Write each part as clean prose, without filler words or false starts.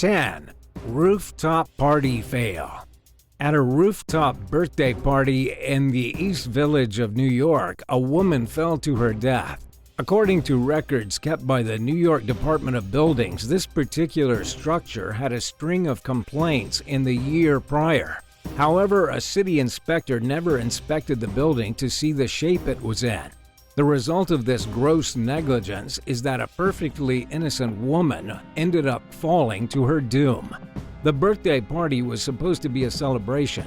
10. Rooftop party fail. At a rooftop birthday party in the East Village of New York, a woman fell to her death. According to records kept by the New York Department of Buildings, this particular structure had a string of complaints in the year prior. However, a city inspector never inspected the building to see the shape it was in. The result of this gross negligence is that a perfectly innocent woman ended up falling to her doom. The birthday party was supposed to be a celebration.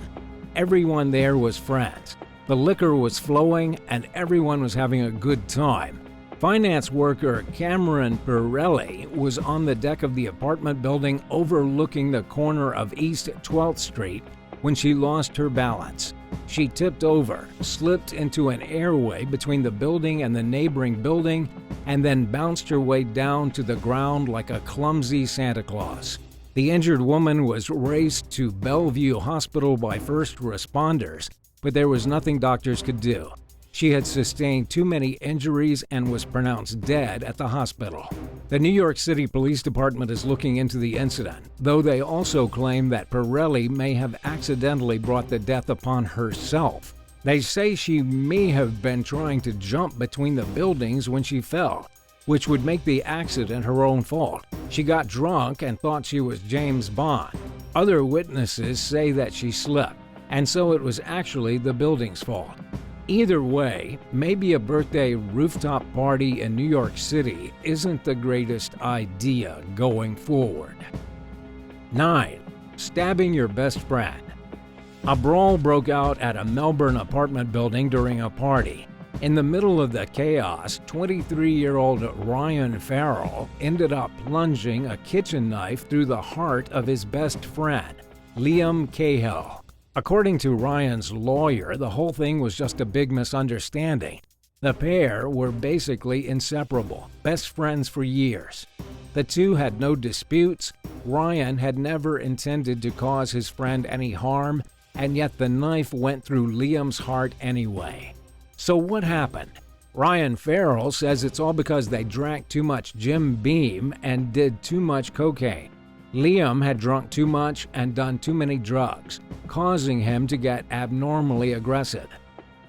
Everyone there was friends. The liquor was flowing and everyone was having a good time. Finance worker Cameron Pirelli was on the deck of the apartment building overlooking the corner of East 12th Street when she lost her balance. She tipped over, slipped into an airway between the building and the neighboring building, and then bounced her way down to the ground like a clumsy Santa Claus. The injured woman was raced to Bellevue Hospital by first responders, but there was nothing doctors could do. She had sustained too many injuries and was pronounced dead at the hospital. The New York City Police Department is looking into the incident, though they also claim that Pirelli may have accidentally brought the death upon herself. They say she may have been trying to jump between the buildings when she fell, which would make the accident her own fault. She got drunk and thought she was James Bond. Other witnesses say that she slipped, and so it was actually the building's fault. Either way, maybe a birthday rooftop party in New York City isn't the greatest idea going forward. 9. Stabbing your best friend. A brawl broke out at a Melbourne apartment building during a party. In the middle of the chaos, 23-year-old Ryan Farrell ended up plunging a kitchen knife through the heart of his best friend, Liam Cahill. According to Ryan's lawyer, the whole thing was just a big misunderstanding. The pair were basically inseparable, best friends for years. The two had no disputes. Ryan had never intended to cause his friend any harm, and yet the knife went through Liam's heart anyway. So what happened? Ryan Farrell says it's all because they drank too much Jim Beam and did too much cocaine. Liam had drunk too much and done too many drugs, causing him to get abnormally aggressive.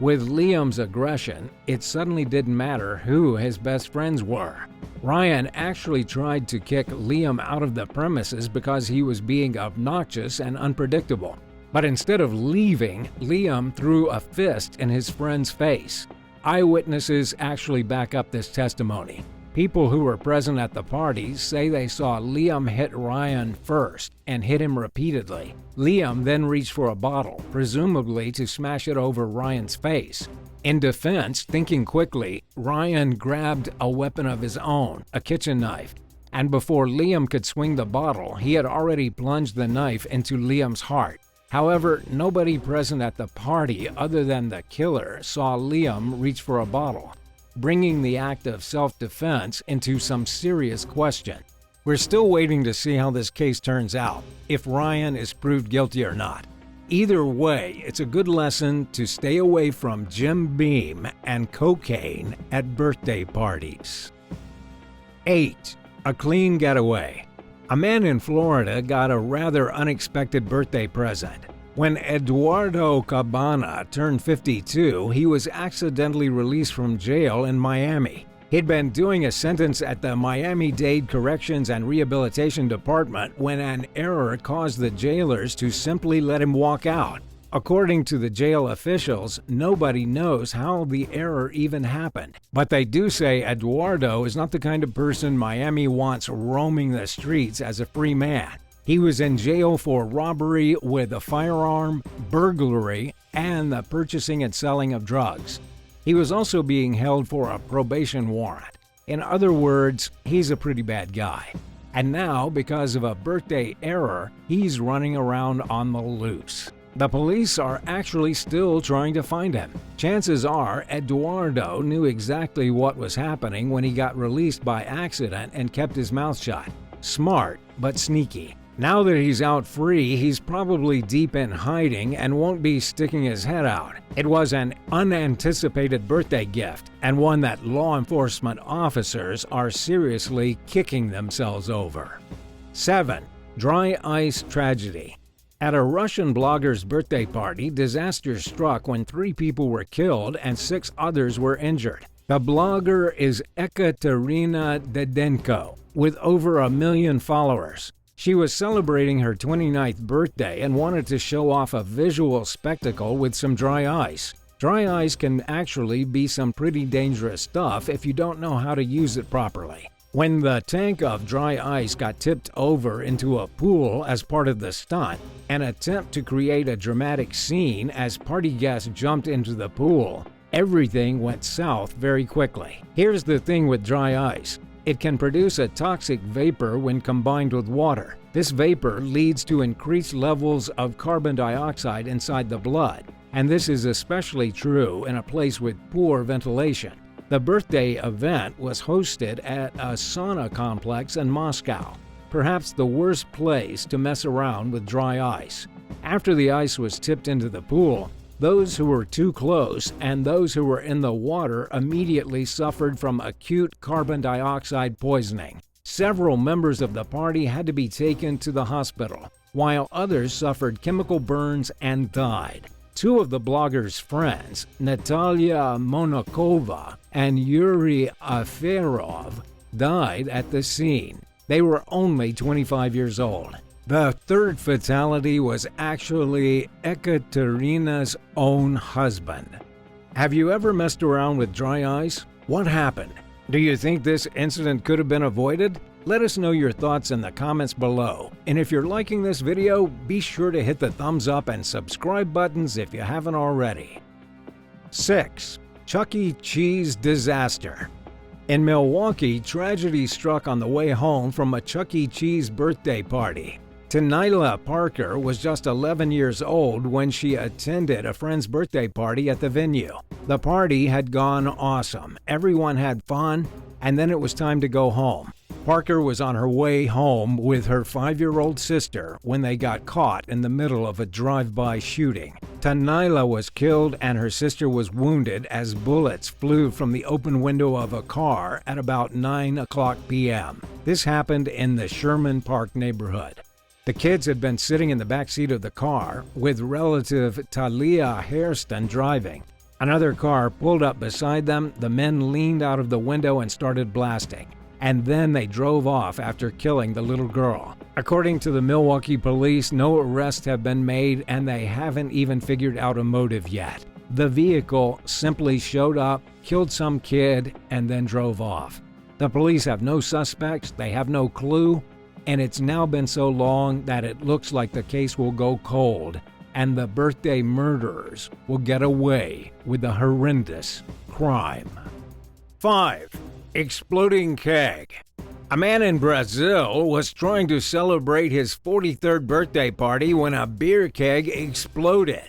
With Liam's aggression, it suddenly didn't matter who his best friends were. Ryan actually tried to kick Liam out of the premises because he was being obnoxious and unpredictable. But instead of leaving, Liam threw a fist in his friend's face. Eyewitnesses actually back up this testimony. People who were present at the party say they saw Liam hit Ryan first and hit him repeatedly. Liam then reached for a bottle, presumably to smash it over Ryan's face. In defense, thinking quickly, Ryan grabbed a weapon of his own, a kitchen knife, and before Liam could swing the bottle, he had already plunged the knife into Liam's heart. However, nobody present at the party other than the killer saw Liam reach for a bottle, bringing the act of self-defense into some serious question. We're still waiting to see how this case turns out, if Ryan is proved guilty or not. Either way, it's a good lesson to stay away from Jim Beam and cocaine at birthday parties. 8. A clean getaway. A man in Florida got a rather unexpected birthday present. When Eduardo Cabana turned 52, he was accidentally released from jail in Miami. He'd been doing a sentence at the Miami-Dade Corrections and Rehabilitation Department when an error caused the jailers to simply let him walk out. According to the jail officials, nobody knows how the error even happened. But they do say Eduardo is not the kind of person Miami wants roaming the streets as a free man. He was in jail for robbery with a firearm, burglary, and the purchasing and selling of drugs. He was also being held for a probation warrant. In other words, he's a pretty bad guy. And now, because of a birthday error, he's running around on the loose. The police are actually still trying to find him. Chances are Eduardo knew exactly what was happening when he got released by accident and kept his mouth shut. Smart, but sneaky. Now that he's out free, he's probably deep in hiding and won't be sticking his head out. It was an unanticipated birthday gift, and one that law enforcement officers are seriously kicking themselves over. 7. Dry ice tragedy. At a Russian blogger's birthday party, disaster struck when 3 people were killed and 6 others were injured. The blogger is Ekaterina Dedenko, with over 1 million followers. She was celebrating her 29th birthday and wanted to show off a visual spectacle with some dry ice. Dry ice can actually be some pretty dangerous stuff if you don't know how to use it properly. When the tank of dry ice got tipped over into a pool as part of the stunt, an attempt to create a dramatic scene as party guests jumped into the pool, everything went south very quickly. Here's the thing with dry ice. It can produce a toxic vapor when combined with water. This vapor leads to increased levels of carbon dioxide inside the blood, and this is especially true in a place with poor ventilation. The birthday event was hosted at a sauna complex in Moscow, perhaps the worst place to mess around with dry ice. After the ice was tipped into the pool, those who were too close and those who were in the water immediately suffered from acute carbon dioxide poisoning. Several members of the party had to be taken to the hospital, while others suffered chemical burns and died. 2 of the blogger's friends, Natalia Monakova and Yuri Aferov, died at the scene. They were only 25 years old. The 3rd fatality was actually Ekaterina's own husband. Have you ever messed around with dry ice? What happened? Do you think this incident could have been avoided? Let us know your thoughts in the comments below. And if you're liking this video, be sure to hit the thumbs up and subscribe buttons if you haven't already. 6. Chuck E. Cheese disaster. In Milwaukee, tragedy struck on the way home from a Chuck E. Cheese birthday party. Tanila Parker was just 11 years old when she attended a friend's birthday party at the venue. The party had gone awesome. Everyone had fun, and then it was time to go home. Parker was on her way home with her 5-year-old sister when they got caught in the middle of a drive-by shooting. Tanila was killed and her sister was wounded as bullets flew from the open window of a car at about 9:00 p.m. This happened in the Sherman Park neighborhood. The kids had been sitting in the back seat of the car, with relative Talia Hairston driving. Another car pulled up beside them, the men leaned out of the window and started blasting, and then they drove off after killing the little girl. According to the Milwaukee police, no arrests have been made and they haven't even figured out a motive yet. The vehicle simply showed up, killed some kid, and then drove off. The police have no suspects, they have no clue, and it's now been so long that it looks like the case will go cold and the birthday murderers will get away with the horrendous crime. 5. Exploding keg. A man in Brazil was trying to celebrate his 43rd birthday party when a beer keg exploded.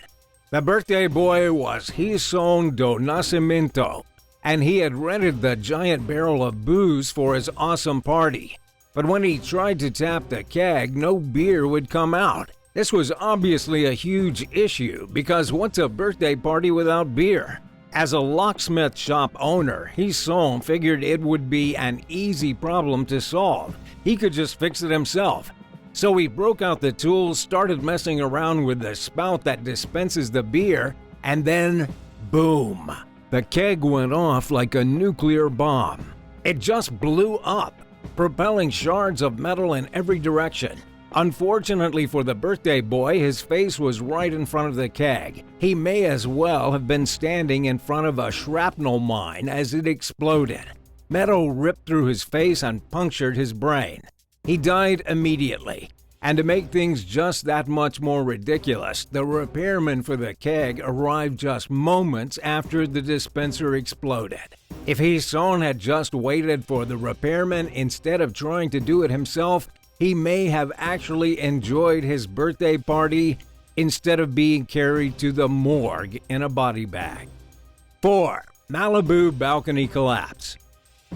The birthday boy was Hison do Nascimento, and he had rented the giant barrel of booze for his awesome party. But when he tried to tap the keg, no beer would come out. This was obviously a huge issue because what's a birthday party without beer? As a locksmith shop owner, Hison figured it would be an easy problem to solve. He could just fix it himself. So he broke out the tools, started messing around with the spout that dispenses the beer, and then boom! The keg went off like a nuclear bomb. It just blew up, propelling shards of metal in every direction. Unfortunately for the birthday boy, his face was right in front of the keg. He may as well have been standing in front of a shrapnel mine as it exploded. Metal ripped through his face and punctured his brain. He died immediately. And to make things just that much more ridiculous, the repairman for the keg arrived just moments after the dispenser exploded. If Hison had just waited for the repairman instead of trying to do it himself, he may have actually enjoyed his birthday party instead of being carried to the morgue in a body bag. 4. Malibu balcony collapse.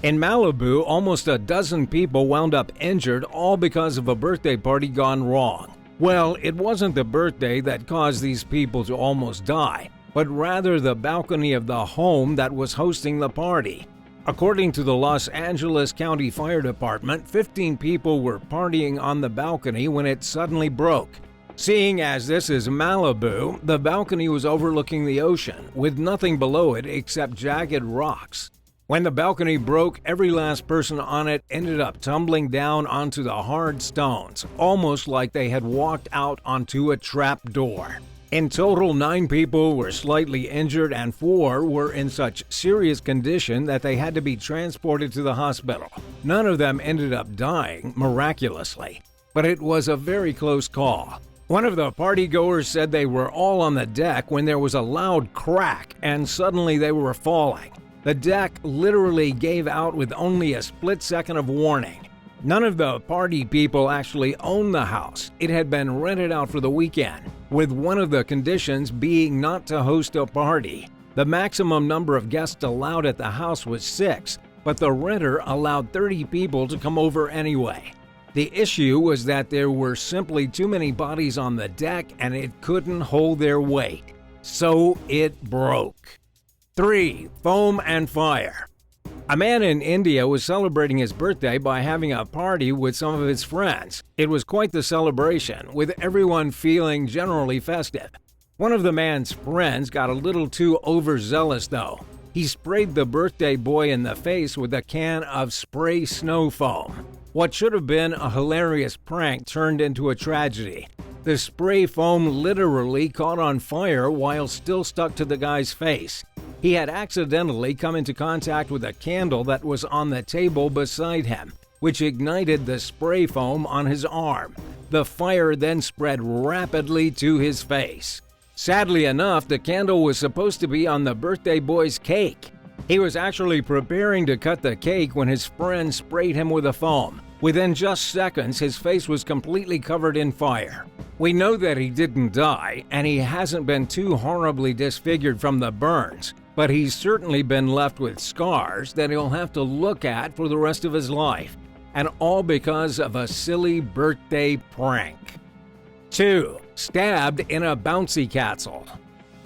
In Malibu, almost a dozen people wound up injured, all because of a birthday party gone wrong. Well, it wasn't the birthday that caused these people to almost die, but rather the balcony of the home that was hosting the party. According to the Los Angeles County Fire Department, 15 people were partying on the balcony when it suddenly broke. Seeing as this is Malibu, the balcony was overlooking the ocean, with nothing below it except jagged rocks. When the balcony broke, every last person on it ended up tumbling down onto the hard stones, almost like they had walked out onto a trap door. In total, 9 people were slightly injured and 4 were in such serious condition that they had to be transported to the hospital. None of them ended up dying, miraculously, but it was a very close call. One of the partygoers said they were all on the deck when there was a loud crack and suddenly they were falling. The deck literally gave out with only a split second of warning. None of the party people actually owned the house. It had been rented out for the weekend, with one of the conditions being not to host a party. The maximum number of guests allowed at the house was 6, but the renter allowed 30 people to come over anyway. The issue was that there were simply too many bodies on the deck and it couldn't hold their weight. So it broke. 3. Foam and fire. A man in India was celebrating his birthday by having a party with some of his friends. It was quite the celebration, with everyone feeling generally festive. One of the man's friends got a little too overzealous though. He sprayed the birthday boy in the face with a can of spray snow foam. What should have been a hilarious prank turned into a tragedy. The spray foam literally caught on fire while still stuck to the guy's face. He had accidentally come into contact with a candle that was on the table beside him, which ignited the spray foam on his arm. The fire then spread rapidly to his face. Sadly enough, the candle was supposed to be on the birthday boy's cake. He was actually preparing to cut the cake when his friend sprayed him with the foam. Within just seconds, his face was completely covered in fire. We know that he didn't die, and he hasn't been too horribly disfigured from the burns, but he's certainly been left with scars that he'll have to look at for the rest of his life, and all because of a silly birthday prank. 2. Stabbed in a bouncy castle.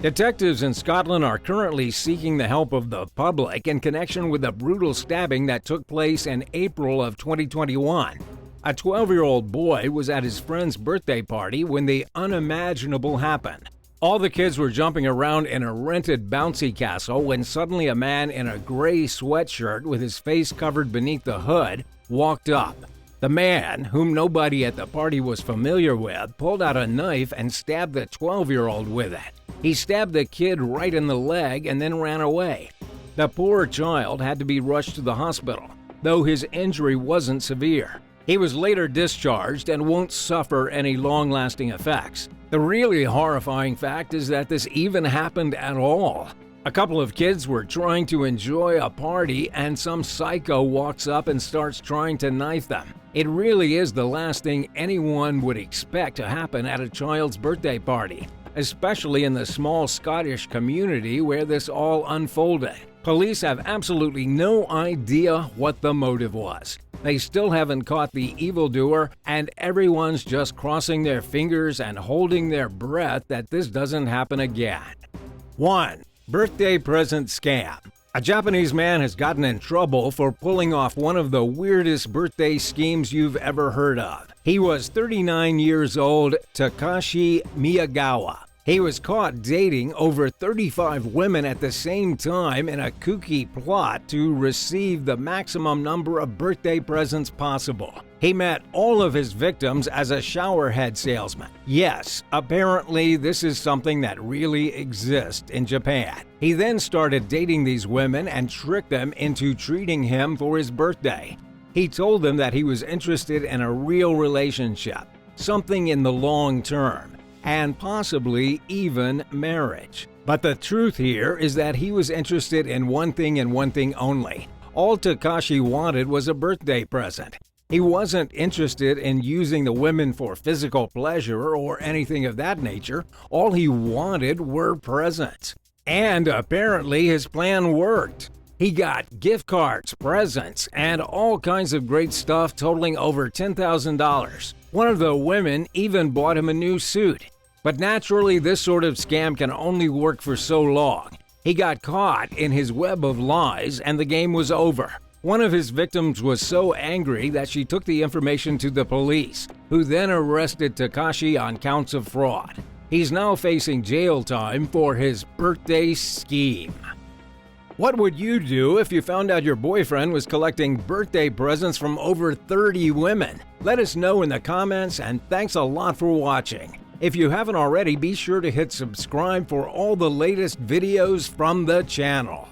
Detectives in Scotland are currently seeking the help of the public in connection with a brutal stabbing that took place in April of 2021. A 12-year-old boy was at his friend's birthday party when the unimaginable happened. All the kids were jumping around in a rented bouncy castle when suddenly a man in a gray sweatshirt with his face covered beneath the hood walked up. The man, whom nobody at the party was familiar with, pulled out a knife and stabbed the 12-year-old with it. He stabbed the kid right in the leg and then ran away. The poor child had to be rushed to the hospital, though his injury wasn't severe. He was later discharged and won't suffer any long-lasting effects. The really horrifying fact is that this even happened at all. A couple of kids were trying to enjoy a party and some psycho walks up and starts trying to knife them. It really is the last thing anyone would expect to happen at a child's birthday party, especially in the small Scottish community where this all unfolded. Police have absolutely no idea what the motive was. They still haven't caught the evildoer, and everyone's just crossing their fingers and holding their breath that this doesn't happen again. 1. Birthday present scam. A Japanese man has gotten in trouble for pulling off one of the weirdest birthday schemes you've ever heard of. He was 39 years old, Takashi Miyagawa. He was caught dating over 35 women at the same time in a kooky plot to receive the maximum number of birthday presents possible. He met all of his victims as a showerhead salesman. Yes, apparently this is something that really exists in Japan. He then started dating these women and tricked them into treating him for his birthday. He told them that he was interested in a real relationship, something in the long term, and possibly even marriage. But the truth here is that he was interested in one thing and one thing only. All Takashi wanted was a birthday present. He wasn't interested in using the women for physical pleasure or anything of that nature. All he wanted were presents. And apparently his plan worked. He got gift cards, presents, and all kinds of great stuff totaling over $10,000. One of the women even bought him a new suit. But naturally, this sort of scam can only work for so long. He got caught in his web of lies and the game was over. One of his victims was so angry that she took the information to the police, who then arrested Takashi on counts of fraud. He's now facing jail time for his birthday scheme. What would you do if you found out your boyfriend was collecting birthday presents from over 30 women? Let us know in the comments, and thanks a lot for watching. If you haven't already, be sure to hit subscribe for all the latest videos from the channel.